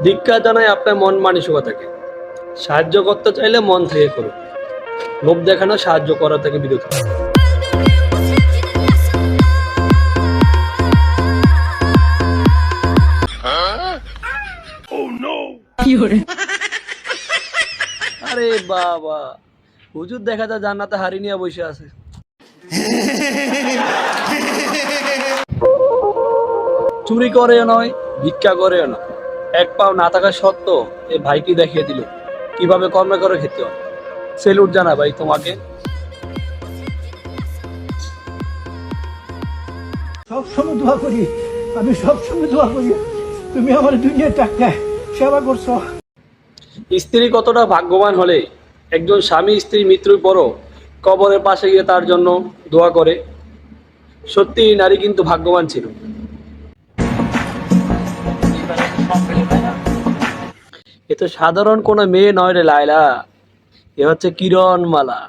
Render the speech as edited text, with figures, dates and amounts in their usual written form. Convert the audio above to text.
ধিক্কার জানাই আপনার মন মানসিকতাকে। সাহায্য করতে চাইলে মন থেকে করুন। লোভ দেখানো সাহায্য করা থেকে বিরত থাকুন। আরে বাবা, হুজুর দেখা যায় জান্নাতে হাড়ি নিয়ে বসে আছে। চুরি করেও নয়, ভিক্ষা করেও না, এক পাও না থাকা সত্ত্বেও এই ভাইকে দেখিয়ে দিল কিভাবে কর্ম করে খেতে হয়। সেলুট জানা ভাই তোমাকে। সবসময় দোয়া করি, আমি সবসময় দোয়া করি তুমি আমার দুনিয়ার টাকা সেবা করছো। স্ত্রী কতটা ভাগ্যবান হলে একজন স্বামী স্ত্রী মৃত্যুর পরও কবরের পাশে গিয়ে তার জন্য দোয়া করে। সত্যি এই নারী কিন্তু ভাগ্যবান ছিল। এ তো সাধারণ কোনো মেয়ে নয় রে লায়লা, এ হচ্ছে কিরণ মালা।